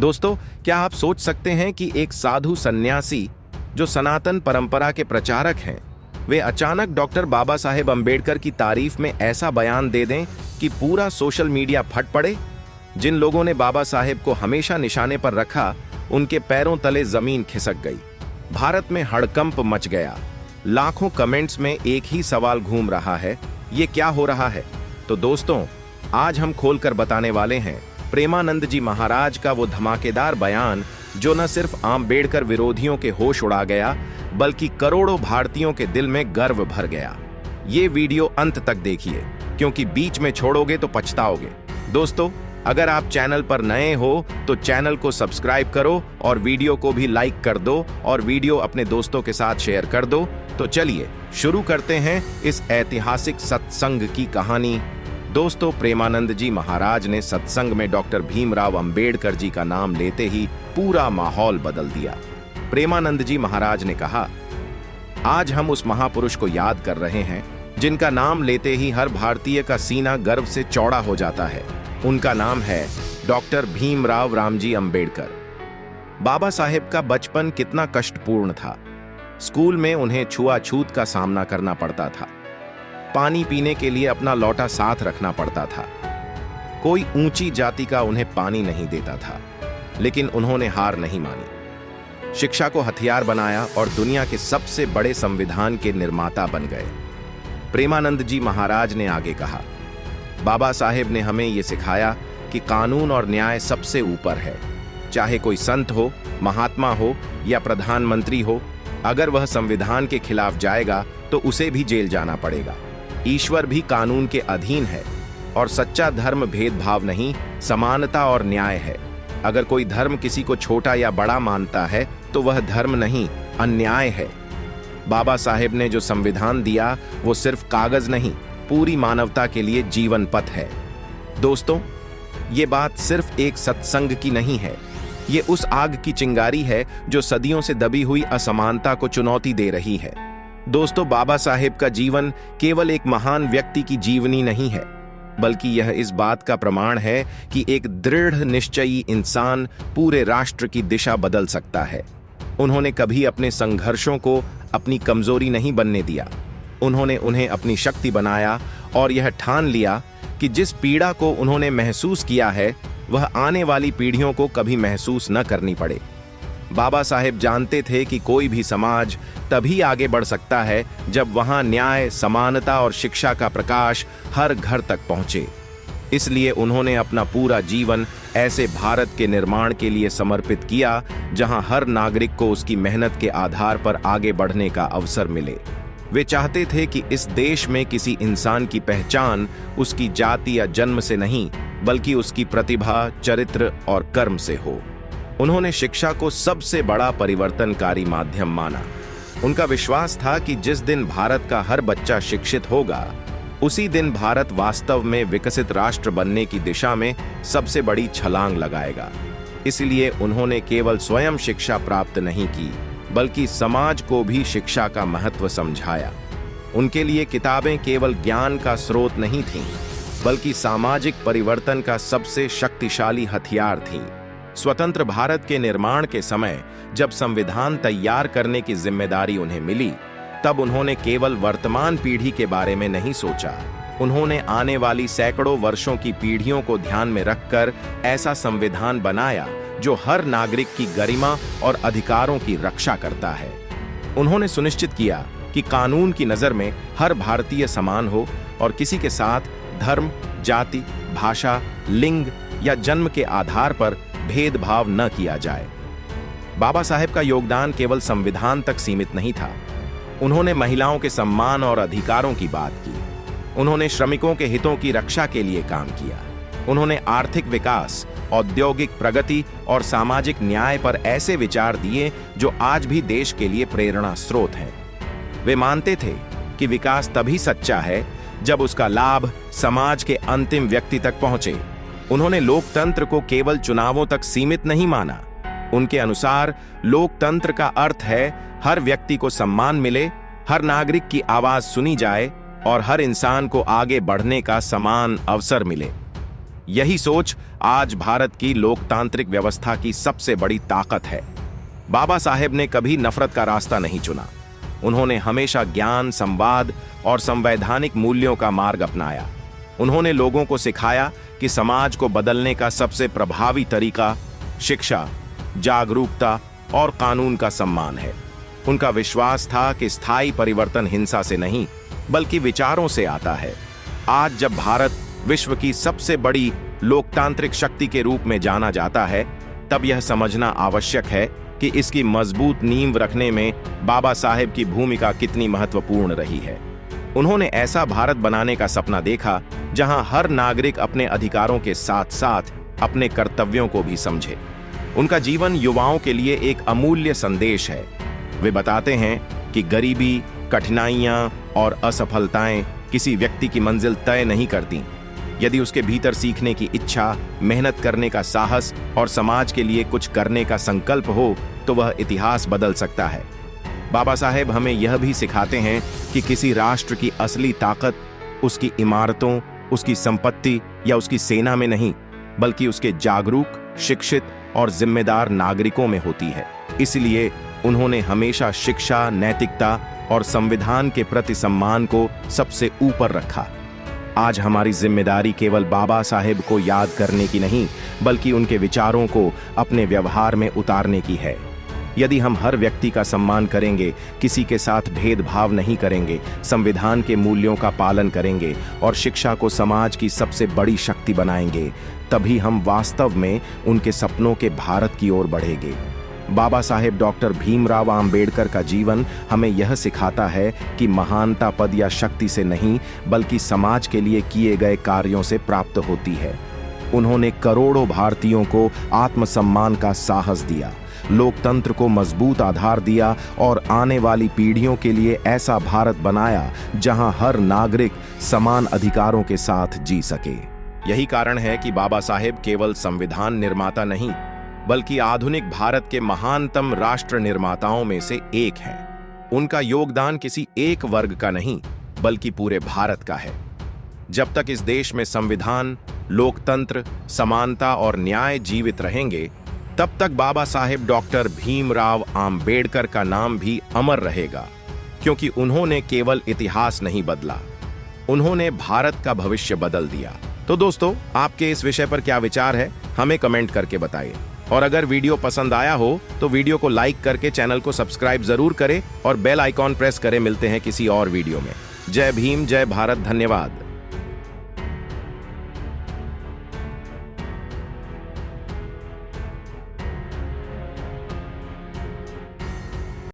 दोस्तों, क्या आप सोच सकते हैं कि एक साधु सन्यासी जो सनातन परंपरा के प्रचारक हैं, वे अचानक डॉक्टर बाबा साहेब अम्बेडकर की तारीफ में ऐसा बयान दे दें कि पूरा सोशल मीडिया फट पड़े। जिन लोगों ने बाबा साहेब को हमेशा निशाने पर रखा, उनके पैरों तले जमीन खिसक गई। भारत में हड़कंप मच गया। लाखों कमेंट्स में एक ही सवाल घूम रहा है, ये क्या हो रहा है? तो दोस्तों, आज हम खोलकर बताने वाले हैं प्रेमानंद जी महाराज का वो धमाकेदार बयान जो न सिर्फ अम्बेडकर विरोधियों के होश उड़ा गया, बल्कि करोड़ों भारतीयों के दिल में गर्व भर गया। ये वीडियो अंत तक देखिए, क्योंकि बीच में छोड़ोगे तो पछताओगे। दोस्तों, अगर आप चैनल पर नए हो तो चैनल को सब्सक्राइब करो और वीडियो को भी लाइक कर दो और वीडियो अपने दोस्तों के साथ शेयर कर दो। तो चलिए शुरू करते हैं इस ऐतिहासिक सत्संग की कहानी। दोस्तों, प्रेमानंद जी महाराज ने सत्संग में डॉक्टर भीमराव अंबेडकर जी का नाम लेते ही पूरा माहौल बदल दिया। प्रेमानंद जी महाराज ने कहा, आज हम उस महापुरुष को याद कर रहे हैं जिनका नाम लेते ही हर भारतीय का सीना गर्व से चौड़ा हो जाता है। उनका नाम है डॉक्टर भीमराव रामजी अंबेडकर। बाबा साहेब का बचपन कितना कष्टपूर्ण था। स्कूल में उन्हें छुआछूत का सामना करना पड़ता था। पानी पीने के लिए अपना लौटा साथ रखना पड़ता था। कोई ऊंची जाति का उन्हें पानी नहीं देता था, लेकिन उन्होंने हार नहीं मानी। शिक्षा को हथियार बनाया और दुनिया के सबसे बड़े संविधान के निर्माता बन गए। प्रेमानंद जी महाराज ने आगे कहा, बाबा साहेब ने हमें यह सिखाया कि कानून और न्याय सबसे ऊपर है। चाहे कोई संत हो, महात्मा हो या प्रधानमंत्री हो, अगर वह संविधान के खिलाफ जाएगा तो उसे भी जेल जाना पड़ेगा। ईश्वर भी कानून के अधीन है और सच्चा धर्म भेदभाव नहीं, समानता और न्याय है। अगर कोई धर्म किसी को छोटा या बड़ा मानता है तो वह धर्म नहीं, अन्याय है। बाबा साहेब ने जो संविधान दिया वो सिर्फ कागज नहीं, पूरी मानवता के लिए जीवन पथ है। दोस्तों, ये बात सिर्फ एक सत्संग की नहीं है, ये उस आग की चिंगारी है जो सदियों से दबी हुई असमानता को चुनौती दे रही है। दोस्तों, बाबा साहेब का जीवन केवल एक महान व्यक्ति की जीवनी नहीं है, बल्कि यह इस बात का प्रमाण है कि एक दृढ़ निश्चयी इंसान पूरे राष्ट्र की दिशा बदल सकता है। उन्होंने कभी अपने संघर्षों को अपनी कमजोरी नहीं बनने दिया। उन्होंने उन्हें अपनी शक्ति बनाया और यह ठान लिया कि जिस पीड़ा को उन्होंने महसूस किया है, वह आने वाली पीढ़ियों को कभी महसूस न करनी पड़े। बाबा साहेब जानते थे कि कोई भी समाज तभी आगे बढ़ सकता है जब वहां न्याय, समानता और शिक्षा का प्रकाश हर घर तक पहुंचे। इसलिए उन्होंने अपना पूरा जीवन ऐसे भारत के निर्माण के लिए समर्पित किया जहां हर नागरिक को उसकी मेहनत के आधार पर आगे बढ़ने का अवसर मिले। वे चाहते थे कि इस देश में किसी इंसान की पहचान उसकी जाति या जन्म से नहीं, बल्कि उसकी प्रतिभा, चरित्र और कर्म से हो। उन्होंने शिक्षा को सबसे बड़ा परिवर्तनकारी माध्यम माना। उनका विश्वास था कि जिस दिन भारत का हर बच्चा शिक्षित होगा, उसी दिन भारत वास्तव में विकसित राष्ट्र बनने की दिशा में सबसे बड़ी छलांग लगाएगा। इसलिए उन्होंने केवल स्वयं शिक्षा प्राप्त नहीं की, बल्कि समाज को भी शिक्षा का महत्व समझाया। उनके लिए किताबें केवल ज्ञान का स्रोत नहीं थीं, बल्कि सामाजिक परिवर्तन का सबसे शक्तिशाली हथियार थीं। स्वतंत्र भारत के निर्माण के समय जब संविधान तैयार करने की जिम्मेदारी उन्हें मिली, तब उन्होंने केवल वर्तमान पीढ़ी के बारे में नहीं सोचा। उन्होंने आने वाली सैकड़ों वर्षों की पीढ़ियों को ध्यान में रखकर ऐसा संविधान बनाया जो हर नागरिक की गरिमा और अधिकारों की रक्षा करता है। उन्होंने सुनिश्चित किया कि कानून की नजर में हर भारतीय समान हो और किसी के साथ धर्म, जाति, भाषा, लिंग या जन्म के आधार पर भेदभाव न किया जाए। बाबा साहेब का योगदान केवल संविधान तक सीमित नहीं था। उन्होंने महिलाओं के सम्मान और अधिकारों की बात की। उन्होंने श्रमिकों के हितों की रक्षा के लिए काम किया। उन्होंने आर्थिक विकास, औद्योगिक प्रगति और सामाजिक न्याय पर ऐसे विचार दिए जो आज भी देश के लिए प्रेरणा स्रोत हैं। वे मानते थे कि विकास तभी सच्चा है जब उसका लाभ समाज के अंतिम व्यक्ति तक पहुंचे। उन्होंने लोकतंत्र को केवल चुनावों तक सीमित नहीं माना। उनके अनुसार लोकतंत्र का अर्थ है हर व्यक्ति को सम्मान मिले, हर नागरिक की आवाज सुनी जाए और हर इंसान को आगे बढ़ने का समान अवसर मिले। यही सोच आज भारत की लोकतांत्रिक व्यवस्था की सबसे बड़ी ताकत है। बाबा साहेब ने कभी नफरत का रास्ता नहीं चुना। उन्होंने हमेशा ज्ञान, संवाद और संवैधानिक मूल्यों का मार्ग अपनाया। उन्होंने लोगों को सिखाया कि समाज को बदलने का सबसे प्रभावी तरीका शिक्षा, जागरूकता और कानून का सम्मान है। उनका विश्वास था कि स्थायी परिवर्तन हिंसा से नहीं बल्कि विचारों से आता है। आज जब भारत विश्व की सबसे बड़ी लोकतांत्रिक शक्ति के रूप में जाना जाता है, तब यह समझना आवश्यक है कि इसकी मजबूत नींव रखने में बाबा साहेब की भूमिका कितनी महत्वपूर्ण रही है। उन्होंने ऐसा भारत बनाने का सपना देखा जहां हर नागरिक अपने अधिकारों के साथ साथ अपने कर्तव्यों को भी समझे। उनका जीवन युवाओं के लिए एक अमूल्य संदेश है। वे बताते हैं कि गरीबी, कठिनाइयां और असफलताएं किसी व्यक्ति की मंजिल तय नहीं करती। यदि उसके भीतर सीखने की इच्छा, मेहनत करने का साहस और समाज के लिए कुछ करने का संकल्प हो तो वह इतिहास बदल सकता है। बाबा साहेब हमें यह भी सिखाते हैं कि किसी राष्ट्र की असली ताकत उसकी इमारतों, उसकी संपत्ति या उसकी सेना में नहीं, बल्कि उसके जागरूक, शिक्षित और जिम्मेदार नागरिकों में होती है। इसलिए उन्होंने हमेशा शिक्षा, नैतिकता और संविधान के प्रति सम्मान को सबसे ऊपर रखा। आज हमारी जिम्मेदारी केवल बाबा साहेब को याद करने की नहीं, बल्कि उनके विचारों को अपने व्यवहार में उतारने की है। यदि हम हर व्यक्ति का सम्मान करेंगे, किसी के साथ भेदभाव नहीं करेंगे, संविधान के मूल्यों का पालन करेंगे और शिक्षा को समाज की सबसे बड़ी शक्ति बनाएंगे, तभी हम वास्तव में उनके सपनों के भारत की ओर बढ़ेंगे। बाबा साहेब डॉक्टर भीमराव आम्बेडकर का जीवन हमें यह सिखाता है कि महानता पद या शक्ति से नहीं, बल्कि समाज के लिए किए गए कार्यों से प्राप्त होती है। उन्होंने करोड़ों भारतीयों को आत्मसम्मान का साहस दिया, लोकतंत्र को मजबूत आधार दिया और आने वाली पीढ़ियों के लिए ऐसा भारत बनाया जहां हर नागरिक समान अधिकारों के साथ जी सके। यही कारण है कि बाबा साहेब केवल संविधान निर्माता नहीं, बल्कि आधुनिक भारत के महानतम राष्ट्र निर्माताओं में से एक हैं। उनका योगदान किसी एक वर्ग का नहीं, बल्कि पूरे भारत का है। जब तक इस देश में संविधान, लोकतंत्र, समानता और न्याय जीवित रहेंगे, तब तक बाबा साहेब डॉक्टर भीमराव आम्बेडकर का नाम भी अमर रहेगा, क्योंकि उन्होंने केवल इतिहास नहीं बदला, उन्होंने भारत का भविष्य बदल दिया। तो दोस्तों, आपके इस विषय पर क्या विचार है, हमें कमेंट करके बताइए। और अगर वीडियो पसंद आया हो तो वीडियो को लाइक करके चैनल को सब्सक्राइब जरूर करें और बेल आइकॉन प्रेस करें। मिलते हैं किसी और वीडियो में। जय भीम, जय भारत, धन्यवाद।